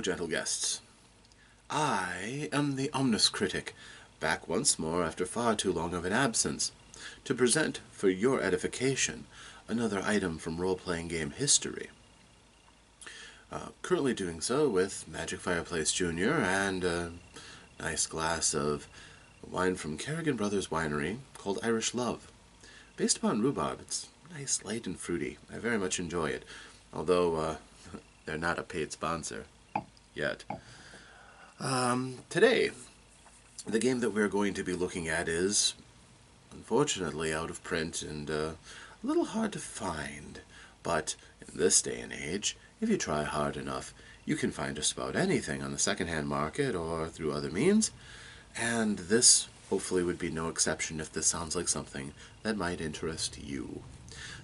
gentle guests. I am the OmnusCritic, back once more after far too long of an absence, to present, for your edification, another item from role-playing game history. Currently doing so with Magic Fireplace Jr. and a nice glass of wine from Kerrigan Brothers Winery called Irish Love. Based upon rhubarb, it's nice, light, and fruity. I very much enjoy it, although they're not a paid sponsor yet. Today, the game that we're going to be looking at is, unfortunately, out of print and a little hard to find. But in this day and age, if you try hard enough, you can find just about anything on the secondhand market or through other means. And this, hopefully, would be no exception if this sounds like something that might interest you.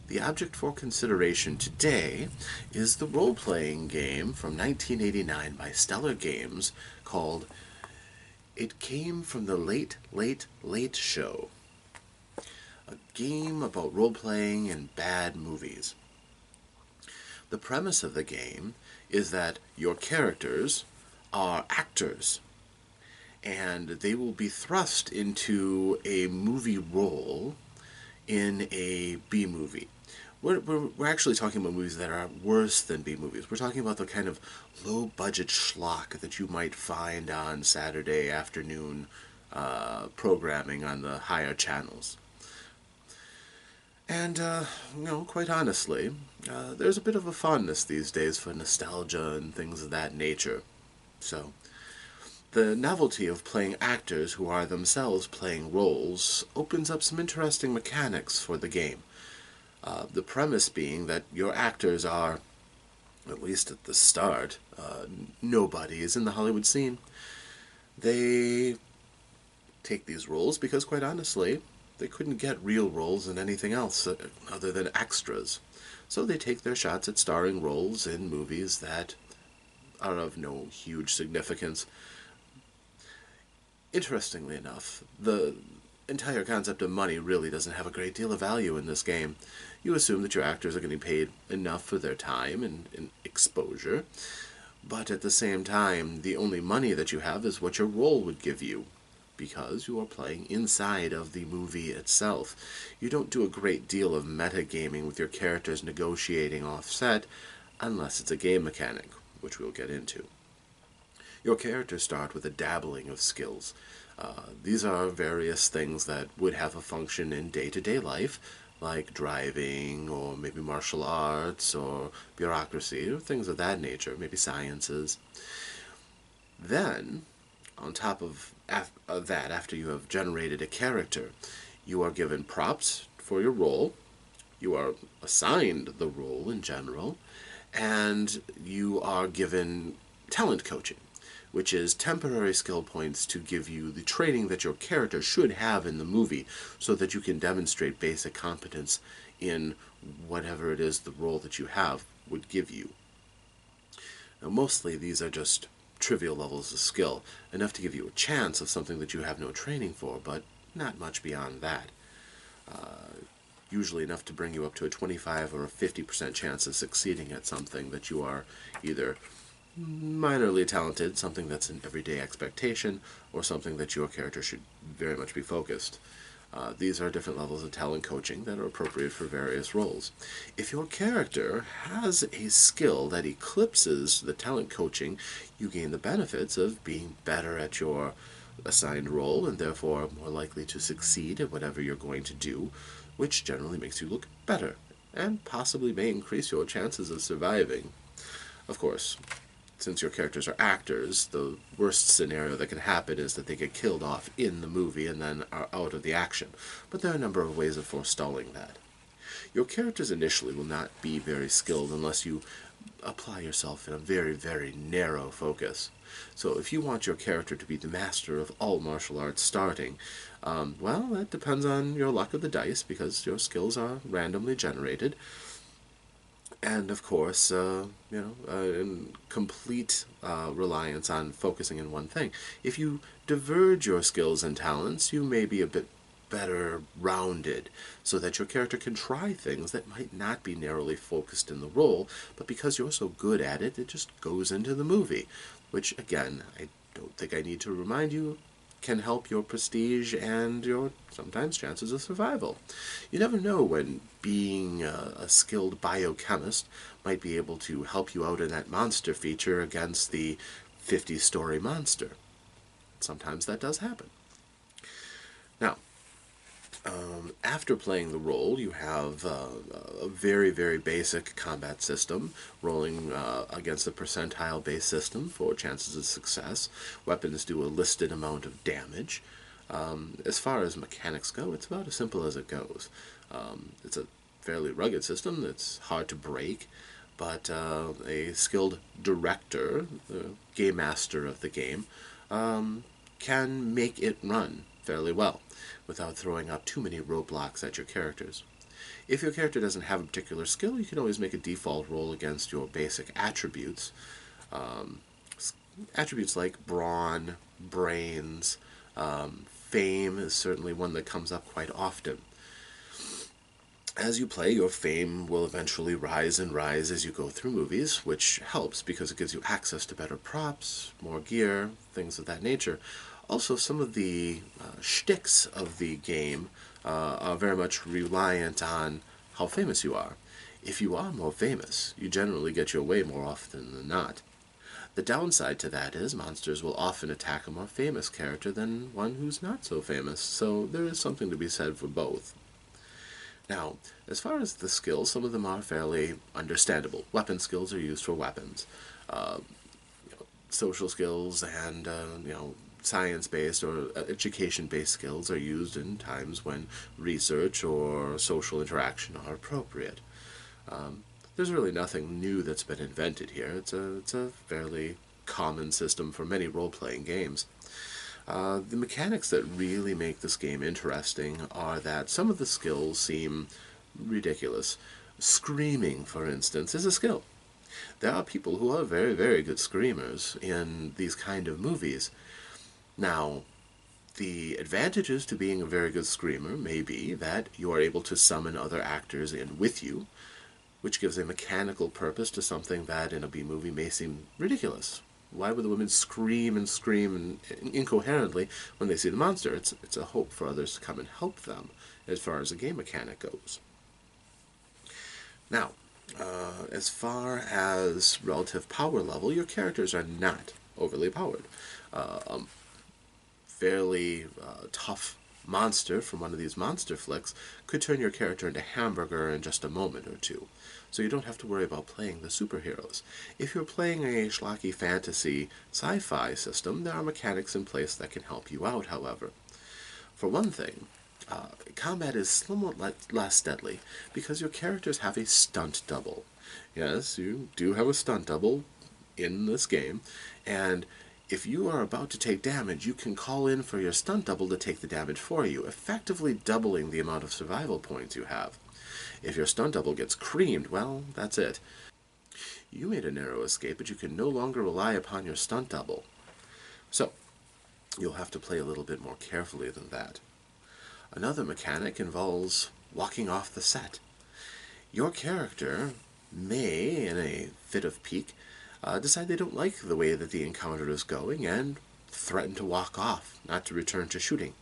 The object for consideration today is the role-playing game from 1989 by Stellar Games called It Came from the Late, Late, Late Show. A game about role-playing and bad movies. The premise of the game is that your characters are actors, and they will be thrust into a movie role in a B-movie. We're actually talking about movies that are worse than B-movies. We're talking about the kind of low-budget schlock that you might find on Saturday afternoon programming on the higher channels. And, quite honestly, there's a bit of a fondness these days for nostalgia and things of that nature. So, the novelty of playing actors who are themselves playing roles opens up some interesting mechanics for the game. The premise being that your actors are, at least at the start, nobodies in the Hollywood scene. They take these roles because, quite honestly, they couldn't get real roles in anything else other than extras. So they take their shots at starring roles in movies that are of no huge significance. Interestingly enough, the entire concept of money really doesn't have a great deal of value in this game. You assume that your actors are getting paid enough for their time and exposure, but at the same time, the only money that you have is what your role would give you, because you are playing inside of the movie itself. You don't do a great deal of metagaming with your characters negotiating off-set, unless it's a game mechanic, which we'll get into. Your characters start with a dabbling of skills. These are various things that would have a function in day-to-day life, like driving, or maybe martial arts, or bureaucracy, or things of that nature, maybe sciences. Then, on top of that, after you have generated a character, you are given props for your role, you are assigned the role in general, and you are given talent coaching, which is temporary skill points to give you the training that your character should have in the movie so that you can demonstrate basic competence in whatever it is the role that you have would give you. Now, mostly these are just trivial levels of skill, enough to give you a chance of something that you have no training for, but not much beyond that. Usually enough to bring you up to a 25 or a 50% chance of succeeding at something that you are either minorly talented, something that's an everyday expectation, or something that your character should very much be focused. These are different levels of talent coaching that are appropriate for various roles. If your character has a skill that eclipses the talent coaching, you gain the benefits of being better at your assigned role and therefore more likely to succeed at whatever you're going to do, which generally makes you look better and possibly may increase your chances of surviving. Of course, since your characters are actors, the worst scenario that can happen is that they get killed off in the movie and then are out of the action. But there are a number of ways of forestalling that. Your characters initially will not be very skilled unless you apply yourself in a very, very narrow focus. So if you want your character to be the master of all martial arts starting, well, that depends on your luck of the dice, because your skills are randomly generated. And, of course, in complete reliance on focusing in one thing. If you diverge your skills and talents, you may be a bit better rounded, so that your character can try things that might not be narrowly focused in the role, but because you're so good at it, it just goes into the movie, which, again, I don't think I need to remind you, can help your prestige and your, sometimes, chances of survival. You never know when being a skilled biochemist might be able to help you out in that monster feature against the 50-story monster. Sometimes that does happen. Now, after playing the role, you have a very, very basic combat system, rolling against a percentile-based system for chances of success. Weapons do a listed amount of damage. As far as mechanics go, it's about as simple as it goes. It's a fairly rugged system that's hard to break, but a skilled director, the game master of the game, can make it run fairly well without throwing up too many roadblocks at your characters. If your character doesn't have a particular skill, you can always make a default roll against your basic attributes. Attributes like brawn, brains, fame is certainly one that comes up quite often. As you play, your fame will eventually rise and rise as you go through movies, which helps because it gives you access to better props, more gear, things of that nature. Also, some of the shticks of the game are very much reliant on how famous you are. If you are more famous, you generally get your way more often than not. The downside to that is monsters will often attack a more famous character than one who's not so famous, so there is something to be said for both. Now, as far as the skills, some of them are fairly understandable. Weapon skills are used for weapons. Social skills and science-based or education-based skills are used in times when research or social interaction are appropriate. There's really nothing new that's been invented here. It's a fairly common system for many role-playing games. The mechanics that really make this game interesting are that some of the skills seem ridiculous. Screaming, for instance, is a skill. There are people who are very, very good screamers in these kind of movies. Now, the advantages to being a very good screamer may be that you are able to summon other actors in with you, which gives a mechanical purpose to something that in a B-movie may seem ridiculous. Why would the women scream and scream incoherently when they see the monster? It's a hope for others to come and help them as far as the game mechanic goes. Now, as far as relative power level, your characters are not overly powered. A fairly tough monster from one of these monster flicks could turn your character into hamburger in just a moment or two. So you don't have to worry about playing the superheroes. If you're playing a schlocky fantasy sci-fi system, there are mechanics in place that can help you out, however. For one thing, combat is somewhat less deadly because your characters have a stunt double. Yes, you do have a stunt double in this game, and if you are about to take damage, you can call in for your stunt double to take the damage for you, effectively doubling the amount of survival points you have. If your stunt double gets creamed, well, that's it. You made a narrow escape, but you can no longer rely upon your stunt double. So, you'll have to play a little bit more carefully than that. Another mechanic involves walking off the set. Your character may, in a fit of pique, decide they don't like the way that the encounter is going and threaten to walk off, not to return to shooting.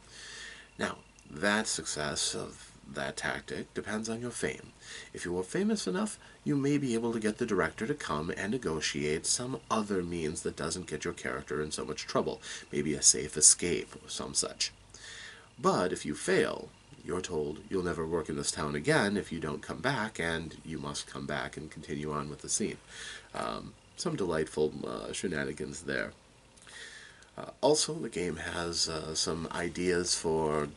Now, that success of that tactic depends on your fame. If you are famous enough, you may be able to get the director to come and negotiate some other means that doesn't get your character in so much trouble, maybe a safe escape or some such. But if you fail, you're told you'll never work in this town again if you don't come back, and you must come back and continue on with the scene. Some delightful shenanigans there. Also, the game has some ideas for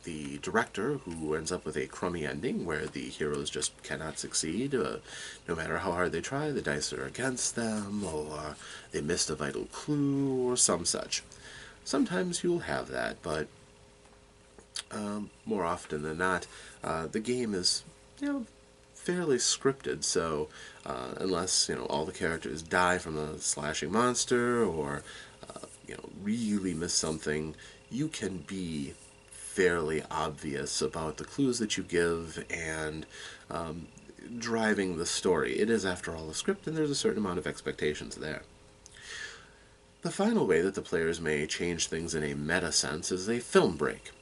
the director who ends up with a crummy ending where the heroes just cannot succeed. No matter how hard they try, the dice are against them, or they missed a vital clue, or some such. Sometimes you'll have that, but more often than not, the game is, fairly scripted, so unless, all the characters die from a slashing monster, or really miss something, you can be fairly obvious about the clues that you give and driving the story. It is, after all, a script, and there's a certain amount of expectations there. The final way that the players may change things in a meta sense is a film break.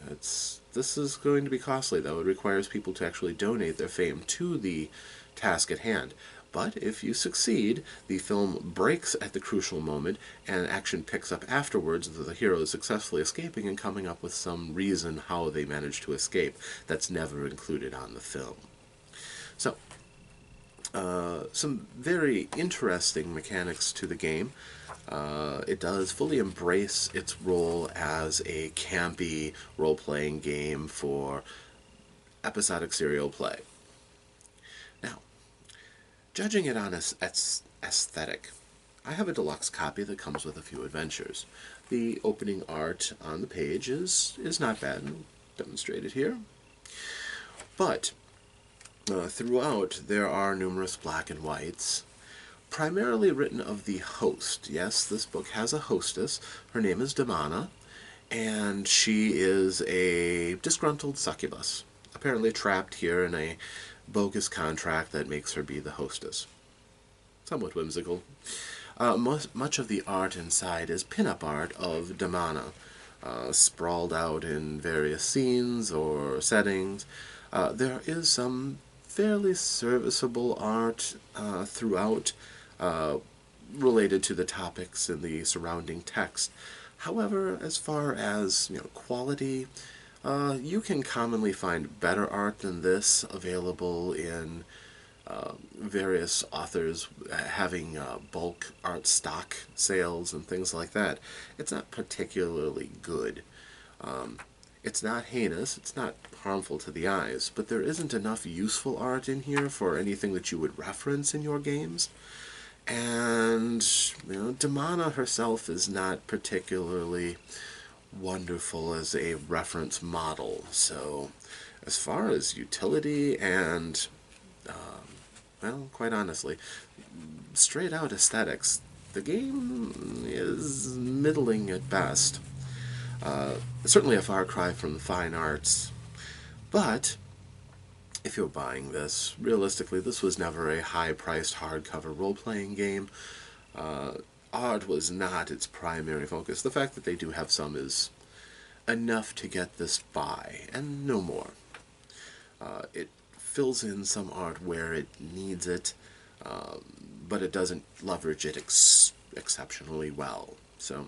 This is going to be costly, though. It requires people to actually donate their fame to the task at hand. But if you succeed, the film breaks at the crucial moment, and action picks up afterwards that the hero is successfully escaping and coming up with some reason how they managed to escape that's never included on the film. So, some very interesting mechanics to the game. It does fully embrace its role as a campy role-playing game for episodic serial play. Now, judging it on aesthetic, I have a deluxe copy that comes with a few adventures. The opening art on the page is not bad, demonstrated here. But throughout, there are numerous black and whites, primarily written of the host. Yes, this book has a hostess. Her name is Damana, and she is a disgruntled succubus, apparently trapped here in a bogus contract that makes her be the hostess. Somewhat whimsical. Much of the art inside is pin-up art of Damana, sprawled out in various scenes or settings. There is some fairly serviceable art throughout, related to the topics in the surrounding text. However, as far as quality, you can commonly find better art than this available in various authors having bulk art stock sales and things like that. It's not particularly good. It's not heinous, it's not harmful to the eyes, but there isn't enough useful art in here for anything that you would reference in your games. And, Damana herself is not particularly wonderful as a reference model. So, as far as utility and, well, quite honestly, straight out aesthetics, the game is middling at best. Certainly a far cry from the fine arts. But if you're buying this, realistically, this was never a high-priced hardcover role-playing game. Art was not its primary focus. The fact that they do have some is enough to get this by, and no more. It fills in some art where it needs it, but it doesn't leverage it exceptionally well. So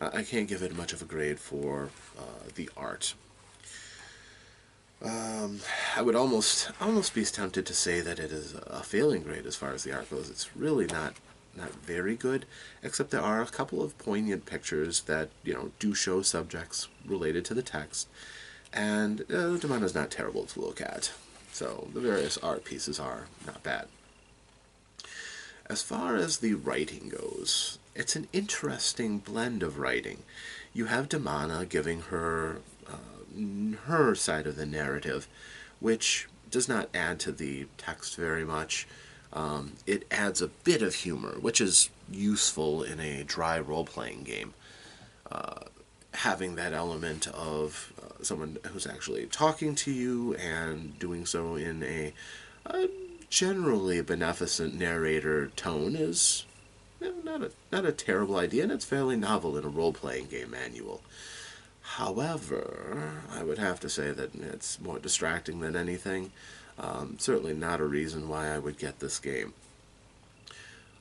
I can't give it much of a grade for the art. I would almost be tempted to say that it is a failing grade as far as the art goes. It's really not very good, except there are a couple of poignant pictures that do show subjects related to the text, and Damana's not terrible to look at. So the various art pieces are not bad. As far as the writing goes, it's an interesting blend of writing. You have Damana giving her side of the narrative, which does not add to the text very much. It adds a bit of humor, which is useful in a dry role-playing game. Having that element of someone who's actually talking to you and doing so in a generally beneficent narrator tone is not a terrible idea, and it's fairly novel in a role-playing game manual. However, I would have to say that it's more distracting than anything. Certainly not a reason why I would get this game.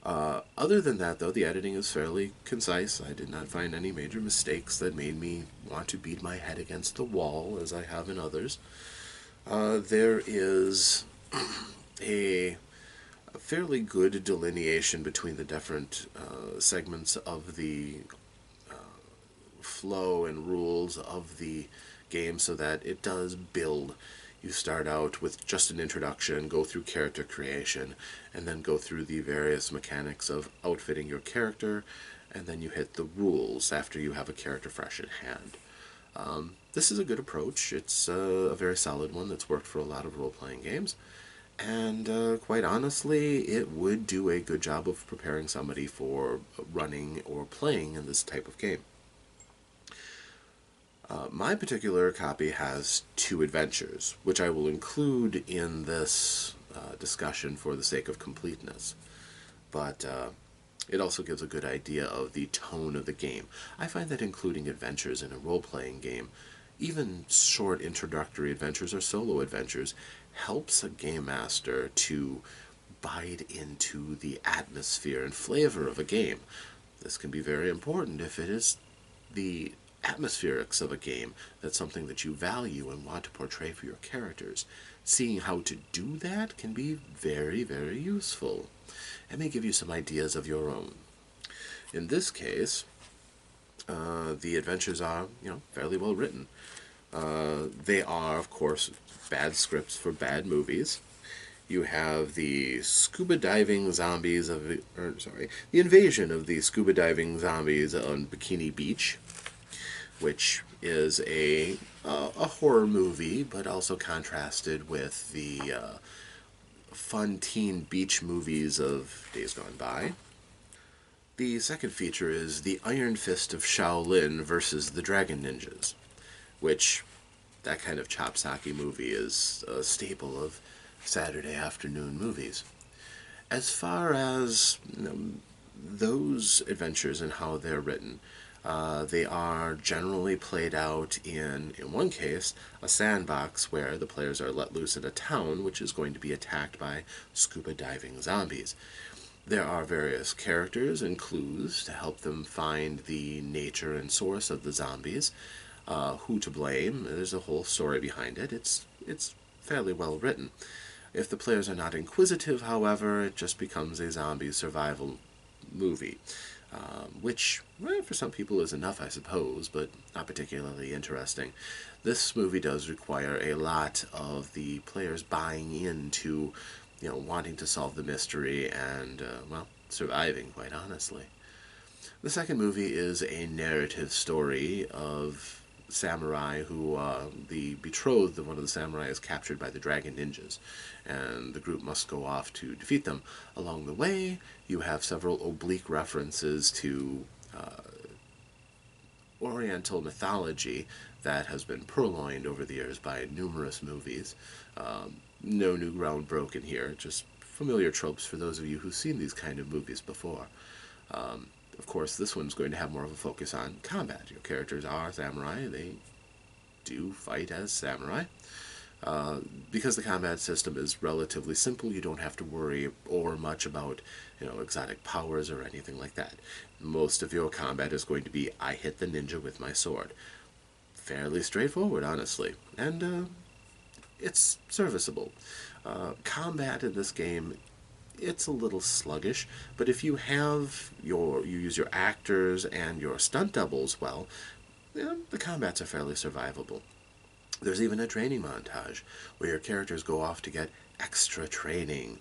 Other than that, though, the editing is fairly concise. I did not find any major mistakes that made me want to beat my head against the wall, as I have in others. There is a fairly good delineation between the different segments of the flow and rules of the game, so that it does build. You start out with just an introduction, go through character creation, and then go through the various mechanics of outfitting your character, and then you hit the rules after you have a character fresh in hand. This is a good approach. It's a very solid one that's worked for a lot of role-playing games, and quite honestly, it would do a good job of preparing somebody for running or playing in this type of game. My particular copy has 2 adventures, which I will include in this discussion for the sake of completeness. But it also gives a good idea of the tone of the game. I find that including adventures in a role-playing game, even short introductory adventures or solo adventures, helps a game master to bite into the atmosphere and flavor of a game. This can be very important if it is the atmospherics of a game that's something that you value and want to portray for your characters. Seeing how to do that can be very, very useful and may give you some ideas of your own. In this case, the adventures are, fairly well written. They are, of course, bad scripts for bad movies. You have the scuba diving zombies the invasion of the scuba diving zombies on Bikini Beach, which is a horror movie, but also contrasted with the fun teen beach movies of days gone by. The second feature is the Iron Fist of Shaolin versus the Dragon Ninjas, which that kind of chopsocky movie is a staple of Saturday afternoon movies. As far as those adventures and how they're written, they are generally played out in one case, a sandbox where the players are let loose in a town which is going to be attacked by scuba diving zombies. There are various characters and clues to help them find the nature and source of the zombies, who to blame. There's a whole story behind it. It's fairly well written. If the players are not inquisitive, however, it just becomes a zombie survival movie, which, for some people is enough, I suppose, but not particularly interesting. This movie does require a lot of the players buying into, wanting to solve the mystery and, surviving, quite honestly. The second movie is a narrative story of samurai who, the betrothed of one of the samurai is captured by the dragon ninjas, and the group must go off to defeat them. Along the way, you have several oblique references to Oriental mythology that has been purloined over the years by numerous movies. No new ground broken here, just familiar tropes for those of you who've seen these kind of movies before. Of course, this one's going to have more of a focus on combat. Your characters are samurai. They do fight as samurai. Because the combat system is relatively simple, you don't have to worry or much about, exotic powers or anything like that. Most of your combat is going to be, I hit the ninja with my sword. Fairly straightforward, honestly. And it's serviceable. Combat in this game, it's a little sluggish, but if you have you use your actors and your stunt doubles well, the combats are fairly survivable. There's even a training montage where your characters go off to get extra training.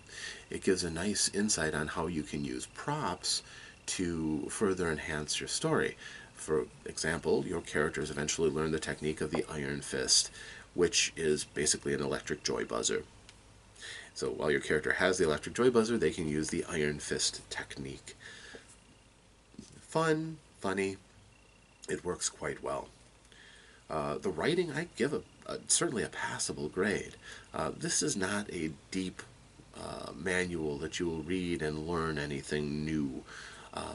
It gives a nice insight on how you can use props to further enhance your story. For example, your characters eventually learn the technique of the Iron Fist, which is basically an electric joy buzzer. So while your character has the electric joy buzzer, they can use the Iron Fist technique. Fun, funny, it works quite well. The writing, I give certainly a passable grade. This is not a deep manual that you will read and learn anything new,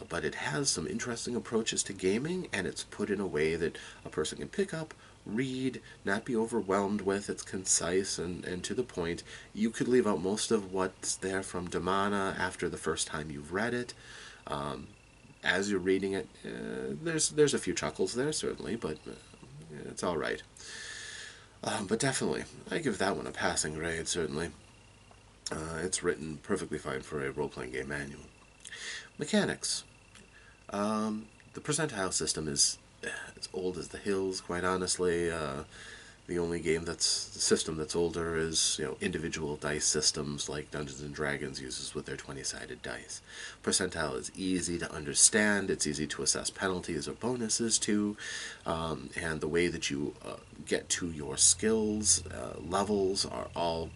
but it has some interesting approaches to gaming, and it's put in a way that a person can pick up, read, not be overwhelmed with. It's concise and to the point. You could leave out most of what's there from Damana after the first time you've read it. As you're reading it, there's a few chuckles there, certainly, but it's all right. But definitely, I give that one a passing grade, certainly. It's written perfectly fine for a role-playing game manual. Mechanics. The percentile system is as old as the hills, quite honestly. The only system that's older is individual dice systems like Dungeons and Dragons uses with their 20-sided dice. Percentile is easy to understand. It's easy to assess penalties or bonuses to, and the way that you get to your skills levels are all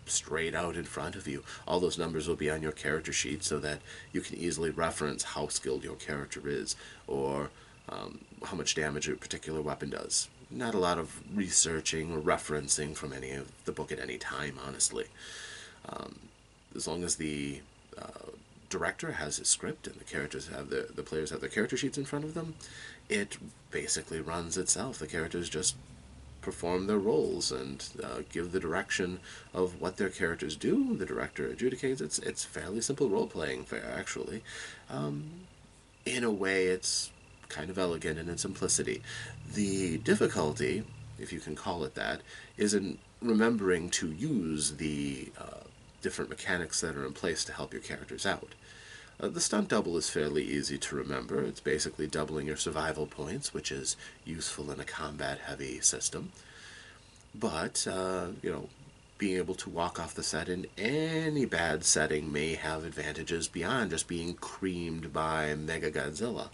straight out in front of you. All those numbers will be on your character sheet so that you can easily reference how skilled your character is, or how much damage a particular weapon does. Not a lot of researching or referencing from any of the book at any time, honestly. As long as the director has his script and the characters have the players have their character sheets in front of them, it basically runs itself. The characters just perform their roles and give the direction of what their characters do. The director adjudicates. It's fairly simple role playing, actually. In a way, it's kind of elegant in its simplicity. The difficulty, if you can call it that, is in remembering to use the different mechanics that are in place to help your characters out. The stunt double is fairly easy to remember. It's basically doubling your survival points, which is useful in a combat-heavy system. But, being able to walk off the set in any bad setting may have advantages beyond just being creamed by Mega Godzilla.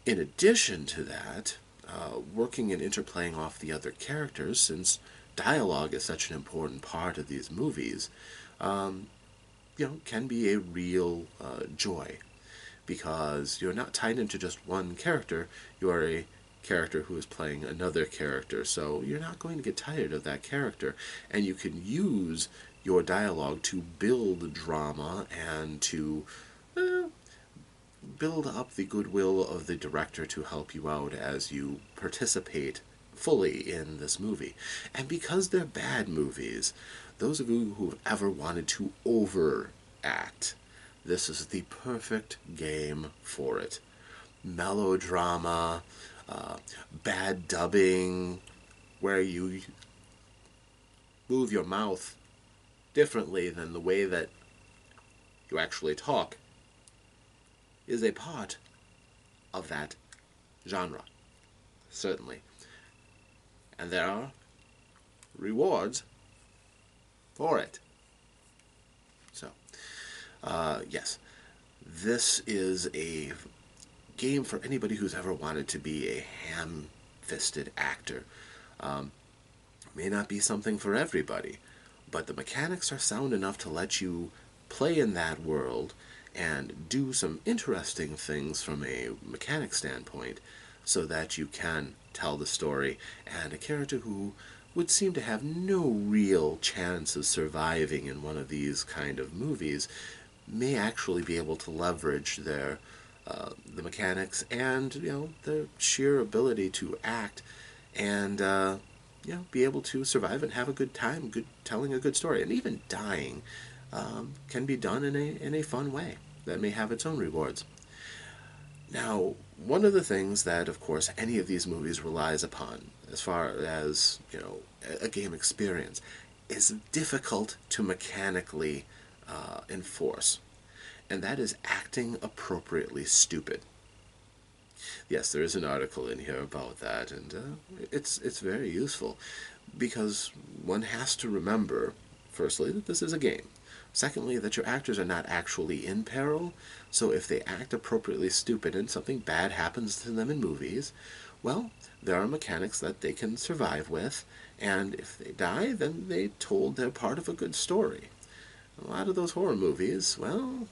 In addition to that, working and interplaying off the other characters, since dialogue is such an important part of these movies, can be a real joy, because you're not tied into just one character. You are a character who is playing another character, so you're not going to get tired of that character, and you can use your dialogue to build drama and to build up the goodwill of the director to help you out as you participate fully in this movie. And because they're bad movies, those of you who've ever wanted to overact, this is the perfect game for it. Melodrama, bad dubbing, where you move your mouth differently than the way that you actually talk, is a part of that genre, certainly. And there are rewards for it. So, yes, this is a game for anybody who's ever wanted to be a ham-fisted actor. May not be something for everybody, but the mechanics are sound enough to let you play in that world and do some interesting things from a mechanic standpoint, so that you can tell the story, and a character who would seem to have no real chance of surviving in one of these kind of movies may actually be able to leverage their the mechanics and the sheer ability to act and be able to survive and have a good time, telling a good story, and even dying can be done in a fun way that may have its own rewards. Now, one of the things that, of course, any of these movies relies upon, as far as, a game experience, is difficult to mechanically enforce, and that is acting appropriately stupid. Yes, there is an article in here about that, and it's very useful, because one has to remember, firstly, that this is a game. Secondly, that your actors are not actually in peril, so if they act appropriately stupid and something bad happens to them in movies, well, there are mechanics that they can survive with, and if they die, then they told their part of a good story. A lot of those horror movies, well,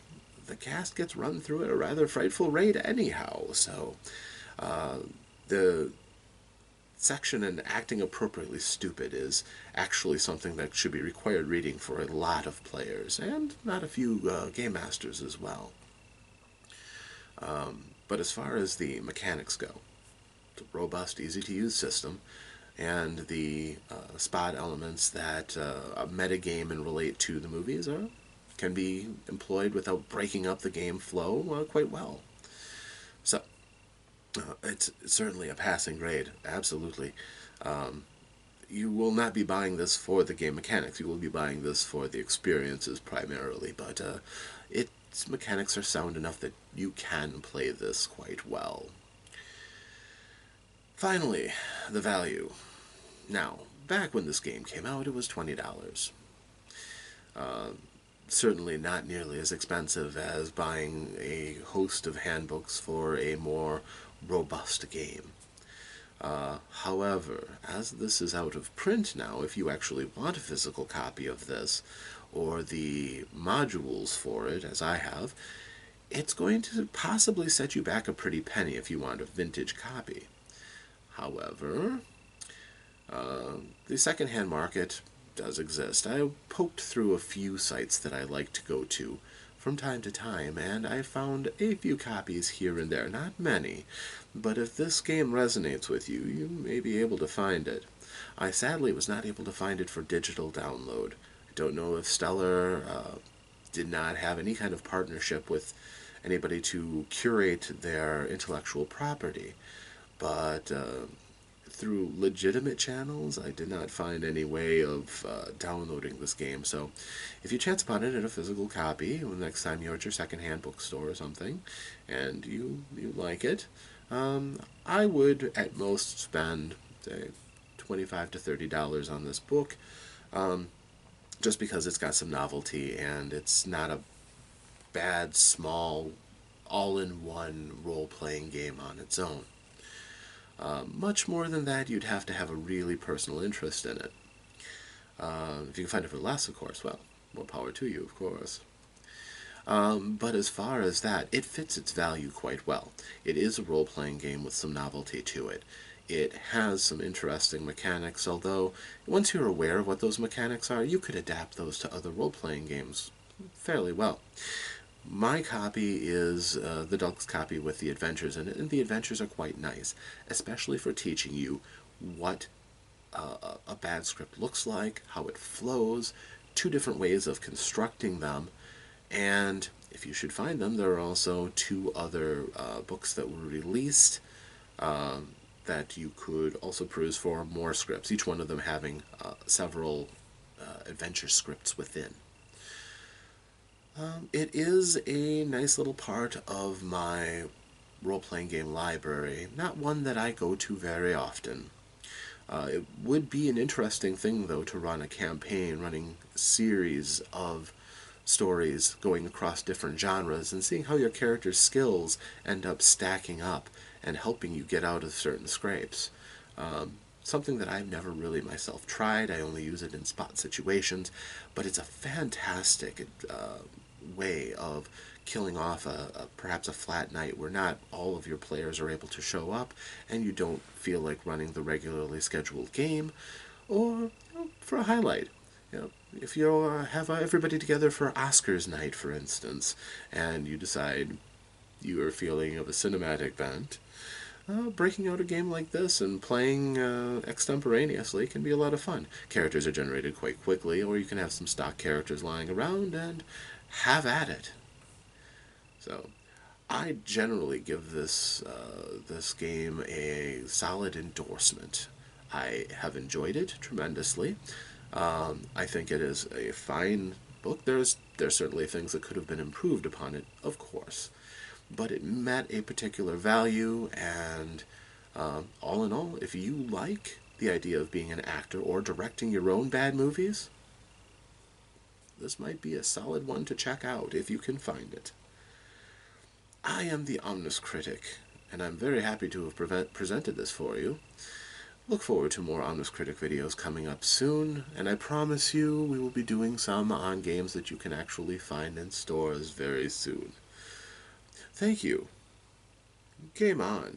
the cast gets run through at a rather frightful rate anyhow, so the section in acting appropriately stupid is actually something that should be required reading for a lot of players, and not a few game masters as well. But as far as the mechanics go, it's a robust, easy-to-use system, and the spot elements that metagame and relate to the movies can be employed without breaking up the game flow quite well. So, it's certainly a passing grade, absolutely. You will not be buying this for the game mechanics. You will be buying this for the experiences primarily, but its mechanics are sound enough that you can play this quite well. Finally, the value. Now, back when this game came out, it was $20. Certainly not nearly as expensive as buying a host of handbooks for a more robust game. However, as this is out of print now, if you actually want a physical copy of this, or the modules for it, as I have, it's going to possibly set you back a pretty penny if you want a vintage copy. However, the secondhand market does exist. I poked through a few sites that I like to go to from time to time, and I found a few copies here and there. Not many, but if this game resonates with you, you may be able to find it. I sadly was not able to find it for digital download. I don't know if Stellar did not have any kind of partnership with anybody to curate their intellectual property, but through legitimate channels, I did not find any way of downloading this game. So if you chance upon it in a physical copy, the next time you're at your secondhand bookstore or something, and you like it, I would at most spend, say, $25 to $30 on this book, just because it's got some novelty and it's not a bad, small, all-in-one role-playing game on its own. Much more than that, you'd have to have a really personal interest in it. If you can find it for less, of course, well, more power to you, of course. But as far as that, it fits its value quite well. It is a role-playing game with some novelty to it. It has some interesting mechanics, although once you're aware of what those mechanics are, you could adapt those to other role-playing games fairly well. My copy is the deluxe copy with the adventures in it, and the adventures are quite nice, especially for teaching you what a bad script looks like, how it flows, two different ways of constructing them, and if you should find them, there are also two other books that were released that you could also peruse for more scripts, each one of them having several adventure scripts within. It is a nice little part of my role-playing game library, not one that I go to very often. It would be an interesting thing, though, to run a campaign, running a series of stories going across different genres and seeing how your character's skills end up stacking up and helping you get out of certain scrapes. Something that I've never really myself tried. I only use it in spot situations, but it's a fantastic way of killing off perhaps a flat night where not all of your players are able to show up and you don't feel like running the regularly scheduled game, or for a highlight. If you have everybody together for Oscars night, for instance, and you decide you are feeling of a cinematic bent, breaking out a game like this and playing extemporaneously can be a lot of fun. Characters are generated quite quickly, or you can have some stock characters lying around and have at it. So, I generally give this game a solid endorsement. I have enjoyed it tremendously. I think it is a fine book. There's certainly things that could have been improved upon it, of course, but it met a particular value, and all in all, if you like the idea of being an actor or directing your own bad movies, this might be a solid one to check out if you can find it. I am the OmnusCritic, and I'm very happy to have presented this for you. Look forward to more OmnusCritic videos coming up soon, and I promise you we will be doing some on games that you can actually find in stores very soon. Thank you. Game on.